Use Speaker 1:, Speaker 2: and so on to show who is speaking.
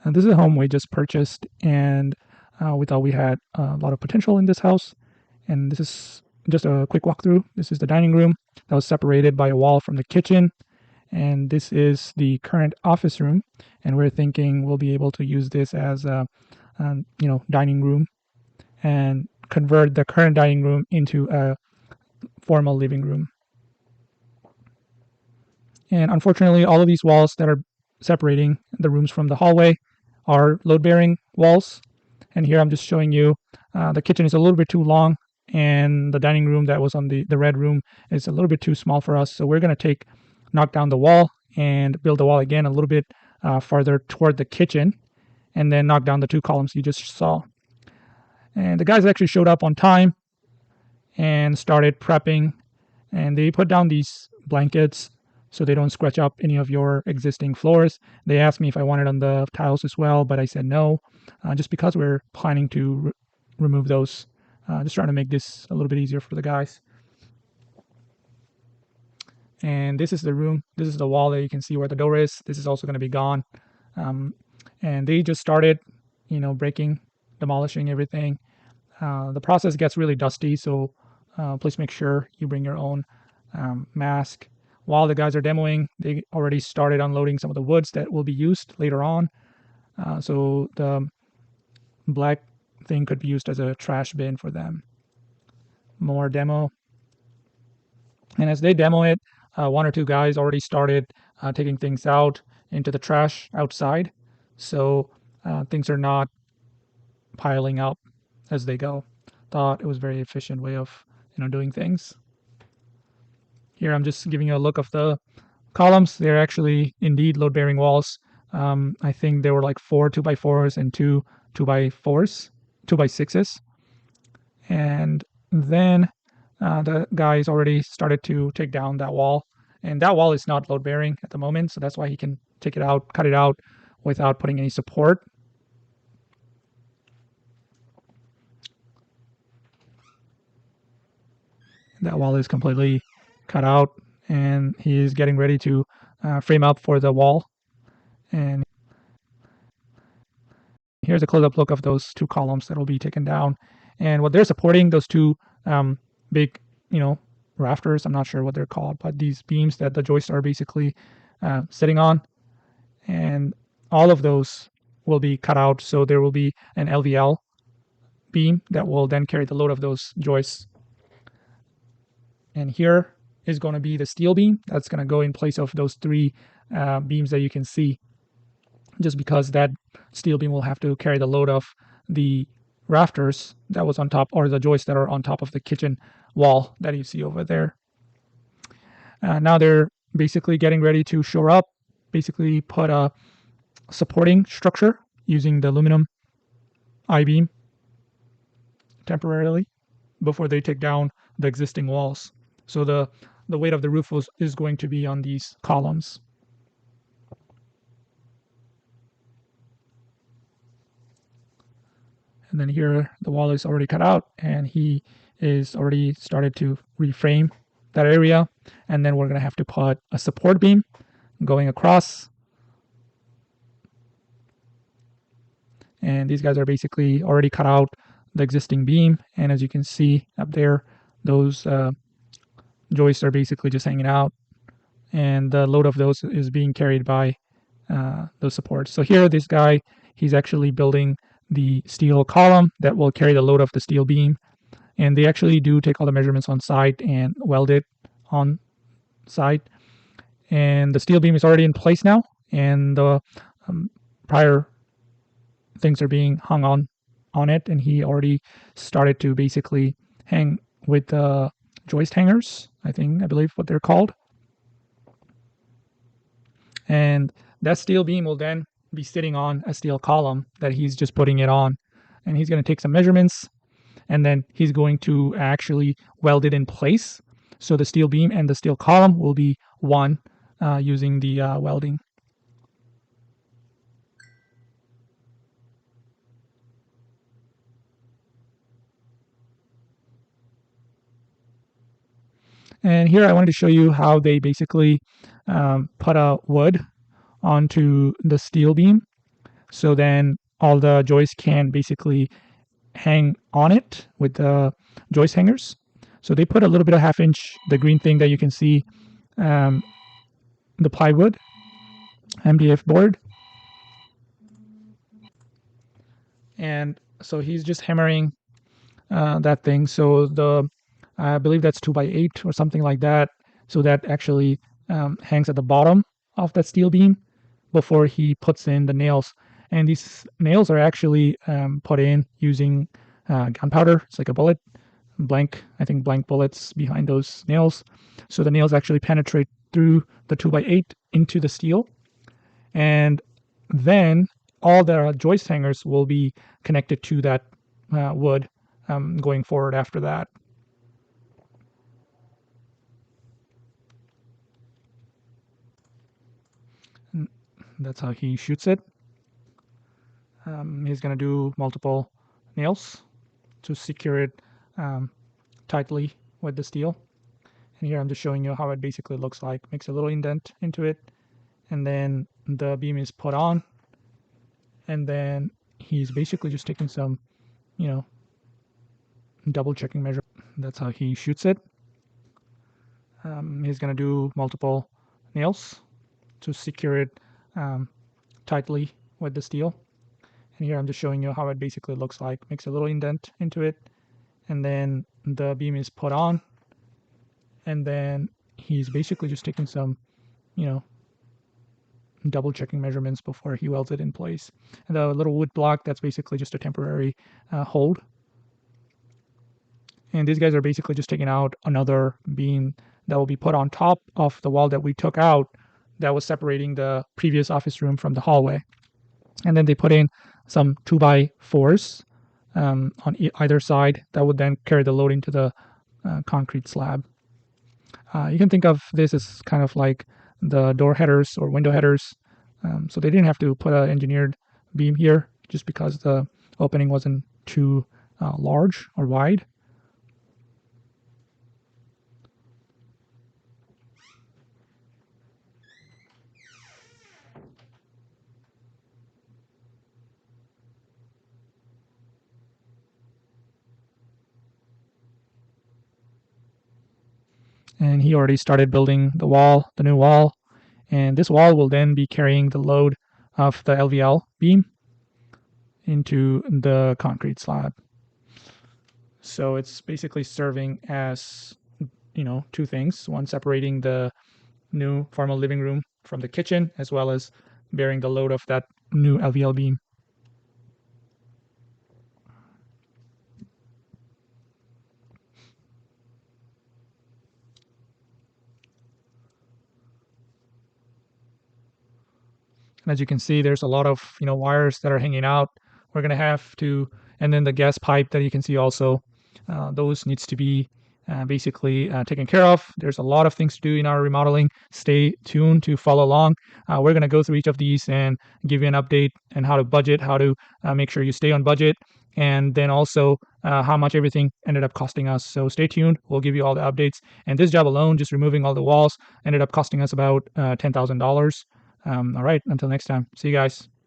Speaker 1: This is a home we just purchased, and we thought we had a lot of potential in this house. And this is just a quick walkthrough. This is the dining room that was separated by a wall from the kitchen, and this is the current office room. And we're thinking we'll be able to use this as a dining room and convert the current dining room into a formal living room. And unfortunately, all of these walls that are separating the rooms from the hallway are load-bearing walls. And here I'm just showing you the kitchen is a little bit too long, and the dining room that was on the red room is a little bit too small for us. So we're going to knock down the wall and build the wall again a little bit farther toward the kitchen, and then knock down the two columns you just saw. And the guys actually showed up on time and started prepping, and they put down these blankets so they don't scratch up any of your existing floors. They asked me if I wanted on the tiles as well, but I said no, just because we're planning to remove those. Just trying to make this a little bit easier for the guys. And this is the room. This is the wall that you can see where the door is. This is also going to be gone. And they just started, breaking, demolishing everything. The process gets really dusty, so please make sure you bring your own mask. While the guys are demoing, they already started unloading some of the woods that will be used later on. So the black thing could be used as a trash bin for them. More demo. And as they demo it, one or two guys already started taking things out into the trash outside. So things are not piling up as they go. Thought it was a very efficient way of doing things. Here I'm just giving you a look of the columns. They're actually indeed load-bearing walls. I think there were like 4 2x4s and 2 2x4s, 2x6s. And then the guys already started to take down that wall. And that wall is not load-bearing at the moment, so that's why he can take it out, cut it out without putting any support. That wall is completely cut out, and he's getting ready to frame up for the wall. And here's a close-up look of those two columns that will be taken down. And what they're supporting, those two big, rafters, I'm not sure what they're called, but these beams that the joists are basically sitting on. And all of those will be cut out, so there will be an LVL beam that will then carry the load of those joists. And here is going to be the steel beam that's going to go in place of those 3 beams that you can see, just because that steel beam will have to carry the load of the rafters that was on top, or the joists that are on top of the kitchen wall that you see over there. Now they're basically getting ready to shore up, basically put a supporting structure using the aluminum I-beam temporarily before they take down the existing walls. So the weight of the roof is going to be on these columns. And then here the wall is already cut out, and he is already started to reframe that area. And then we're going to have to put a support beam going across. And these guys are basically already cut out the existing beam. And as you can see up there, those joists are basically just hanging out, and the load of those is being carried by those supports. So here, this guy, he's actually building the steel column that will carry the load of the steel beam. And they actually do take all the measurements on site and weld it on site. And the steel beam is already in place now, and the prior things are being hung on it, and he already started to basically hang with the joist hangers, I believe what they're called. And that steel beam will then be sitting on a steel column that he's just putting it on. And he's going to take some measurements, and then he's going to actually weld it in place. So the steel beam and the steel column will be one using the welding. And here I wanted to show you how they basically put a wood onto the steel beam. So then all the joists can basically hang on it with the joist hangers. So they put a little bit of half inch, the green thing that you can see, um, the plywood MDF board. And so he's just hammering that thing. So I believe that's 2x8 or something like that. So that actually hangs at the bottom of that steel beam before he puts in the nails. And these nails are actually put in using gunpowder. It's like a bullet, I think blank bullets behind those nails. So the nails actually penetrate through the 2x8 into the steel. And then all the joist hangers will be connected to that wood going forward after that. And that's how he shoots it. He's going to do multiple nails to secure it tightly with the steel. And here I'm just showing you how it basically looks like. Makes a little indent into it, and then the beam is put on, and then he's basically just taking some, double checking measure. That's how he shoots it. He's going to do multiple nails to secure it tightly with the steel. And here I'm just showing you how it basically looks like. Makes a little indent into it, and then the beam is put on, and then he's basically just taking some, double checking measurements before he welds it in place. And the little wood block, that's basically just a temporary hold. And these guys are basically just taking out another beam that will be put on top of the wall that we took out that was separating the previous office room from the hallway. And then they put in some 2x4s on either side that would then carry the load into the concrete slab. You can think of this as kind of like the door headers or window headers. So they didn't have to put an engineered beam here just because the opening wasn't too large or wide. And he already started building the new wall. And this wall will then be carrying the load of the LVL beam into the concrete slab. So it's basically serving as, two things. One, separating the new formal living room from the kitchen, as well as bearing the load of that new LVL beam. And as you can see, there's a lot of wires that are hanging out. We're gonna have to, and then the gas pipe that you can see also, those needs to be basically taken care of. There's a lot of things to do in our remodeling. Stay tuned to follow along. We're gonna go through each of these and give you an update and how to budget, how to make sure you stay on budget, and then also how much everything ended up costing us. So stay tuned. We'll give you all the updates. And this job alone, just removing all the walls, ended up costing us about $10,000. All right, until next time. See you guys.